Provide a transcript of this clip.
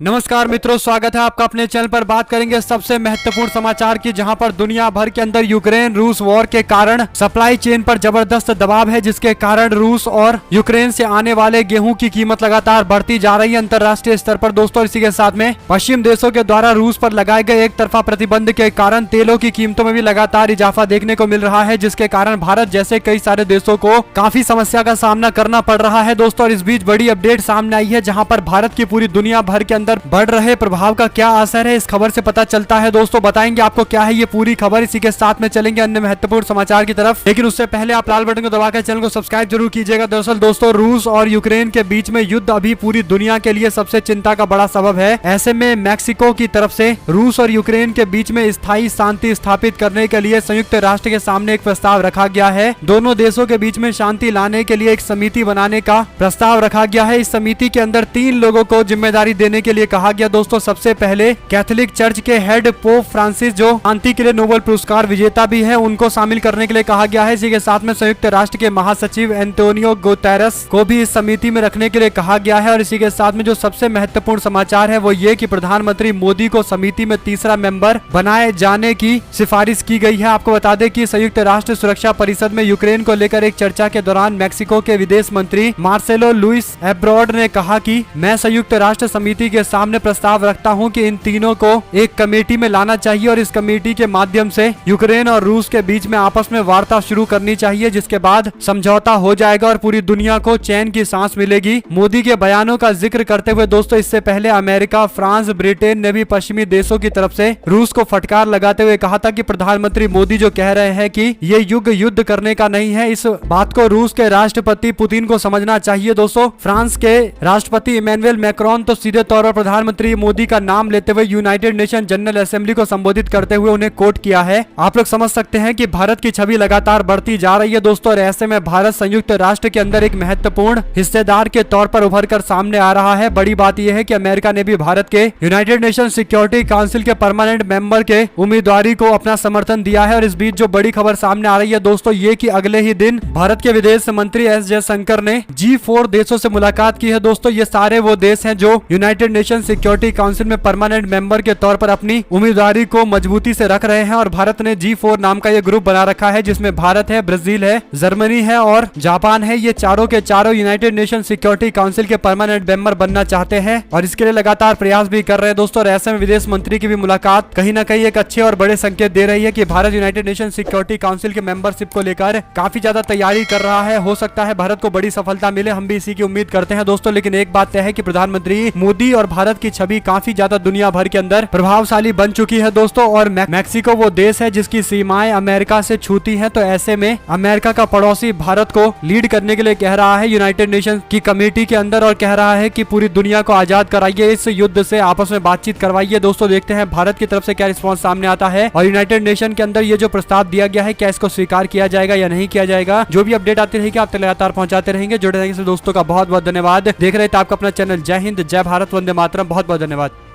नमस्कार मित्रों, स्वागत है आपका अपने चैनल पर। बात करेंगे सबसे महत्वपूर्ण समाचार की, जहां पर दुनिया भर के अंदर यूक्रेन रूस वॉर के कारण सप्लाई चेन पर जबरदस्त दबाव है, जिसके कारण रूस और यूक्रेन से आने वाले गेहूं की कीमत लगातार बढ़ती जा रही है अंतर्राष्ट्रीय स्तर पर दोस्तों। इसी के साथ में पश्चिम देशों के द्वारा रूस पर लगाए गए एक तरफा प्रतिबंध के कारण तेलों की कीमतों में भी लगातार इजाफा देखने को मिल रहा है, जिसके कारण भारत जैसे कई सारे देशों को काफी समस्या का सामना करना पड़ रहा है दोस्तों। और इस बीच बड़ी अपडेट सामने आई है, जहाँ पर भारत की पूरी दुनिया भर के अंदर बढ़ रहे प्रभाव का क्या असर है, इस खबर से पता चलता है दोस्तों। बताएंगे आपको क्या है ये पूरी खबर। इसी के साथ में चलेंगे अन्य महत्वपूर्ण समाचार की तरफ, लेकिन उससे पहले आप लाल बटन को दबाकर चैनल को सब्सक्राइब जरूर कीजिएगा। दरअसल दोस्तों, रूस और यूक्रेन के बीच में युद्ध अभी पूरी दुनिया के लिए सबसे चिंता का बड़ा सबब है। ऐसे में मैक्सिको की तरफ से रूस और यूक्रेन के बीच में स्थायी शांति स्थापित करने के लिए संयुक्त राष्ट्र के सामने एक प्रस्ताव रखा गया है। दोनों देशों के बीच में शांति लाने के लिए एक समिति बनाने का प्रस्ताव रखा गया है। इस समिति के अंदर 3 लोगों को जिम्मेदारी देने के लिए कहा गया दोस्तों। सबसे पहले कैथोलिक चर्च के हेड पोप फ्रांसिस, जो शांति के लिए नोबेल पुरस्कार विजेता भी है, उनको शामिल करने के लिए कहा गया है। इसी के साथ में संयुक्त राष्ट्र के महासचिव एंटोनियो गुतेरेस को भी इस समिति में रखने के लिए कहा गया है। और इसी के साथ में जो सबसे महत्वपूर्ण समाचार है वो ये कि प्रधानमंत्री मोदी को समिति में तीसरा मेंबर बनाए जाने की सिफारिश की गई है। आपको बता दें कि संयुक्त राष्ट्र सुरक्षा परिषद में यूक्रेन को लेकर एक चर्चा के दौरान मैक्सिको के विदेश मंत्री मार्सेलो लुइस एब्राड ने कहा कि मैं संयुक्त राष्ट्र समिति के सामने प्रस्ताव रखता हूं कि इन तीनों को एक कमेटी में लाना चाहिए और इस कमेटी के माध्यम से यूक्रेन और रूस के बीच में आपस में वार्ता शुरू करनी चाहिए, जिसके बाद समझौता हो जाएगा और पूरी दुनिया को चैन की सांस मिलेगी। मोदी के बयानों का जिक्र करते हुए दोस्तों, इससे पहले अमेरिका, फ्रांस, ब्रिटेन ने भी पश्चिमी देशों की तरफ से रूस को फटकार लगाते हुए कहा था कि प्रधानमंत्री मोदी जो कह रहे हैं कि ये युद्ध करने का नहीं है, इस बात को रूस के राष्ट्रपति पुतिन को समझना चाहिए दोस्तों। फ्रांस के राष्ट्रपति इमैनुअल मैक्रोन तो सीधे तौर पर प्रधानमंत्री मोदी का नाम लेते हुए यूनाइटेड नेशन जनरल असेंबली को संबोधित करते हुए उन्हें कोट किया है। आप लोग समझ सकते हैं कि भारत की छवि लगातार बढ़ती जा रही है दोस्तों, और ऐसे में भारत संयुक्त राष्ट्र के अंदर एक महत्वपूर्ण हिस्सेदार के तौर पर उभर कर सामने आ रहा है। बड़ी बात यह है कि अमेरिका ने भी भारत के यूनाइटेड नेशन सिक्योरिटी काउंसिल के परमानेंट मेंबर के उम्मीदवारी को अपना समर्थन दिया है। और इस बीच जो बड़ी खबर सामने आ रही है दोस्तों, ये कि अगले ही दिन भारत के विदेश मंत्री एस जयशंकर ने G4 देशों से मुलाकात की है दोस्तों। ये सारे वो देश हैं जो यूनाइटेड नेशन सिक्योरिटी काउंसिल में परमानेंट मेंबर के तौर पर अपनी उम्मीदवारी को मजबूती से रख रहे हैं। और भारत ने G4 नाम का ये ग्रुप बना रखा है, जिसमें भारत है, ब्राजील है, जर्मनी है और जापान है। ये चारों के चारों यूनाइटेड नेशन सिक्योरिटी काउंसिल के परमानेंट मेंबर बनना चाहते हैं और इसके लिए लगातार प्रयास भी कर रहे हैं दोस्तों। और ऐसे में विदेश मंत्री की भी मुलाकात कहीं ना कहीं एक अच्छे और बड़े संकेत दे रही है कि Bharat United nation security council के मेंबरशिप को लेकर काफी ज्यादा तैयारी कर रहा है। हो सकता है भारत को बड़ी सफलता मिले, हम भी इसी की उम्मीद करते हैं दोस्तों। लेकिन एक बात तय है कि प्रधानमंत्री मोदी और भारत की छवि काफी ज्यादा दुनिया भर के अंदर प्रभावशाली बन चुकी है दोस्तों। और मैक्सिको वो देश है जिसकी सीमाएं अमेरिका से छूती हैं, तो ऐसे में अमेरिका का पड़ोसी भारत को लीड करने के लिए कह रहा है यूनाइटेड नेशन की कमेटी के अंदर, और कह रहा है कि पूरी दुनिया को आजाद कराइए, इस युद्ध से आपस में बातचीत करवाइए। दोस्तों देखते हैं भारत की तरफ से क्या रिस्पॉन्स सामने आता है और यूनाइटेड नेशन के अंदर ये जो प्रस्ताव दिया गया है, क्या इसको स्वीकार किया जाएगा या नहीं किया जाएगा। जो भी अपडेट आती रहेगी आप तक लगातार पहुंचाते रहेंगे। जुड़े रहेंगे दोस्तों का बहुत बहुत धन्यवाद। देख रहे थे आपका अपना चैनल। जय हिंद, जय भारत, वंदे मातरम। बहुत बहुत धन्यवाद।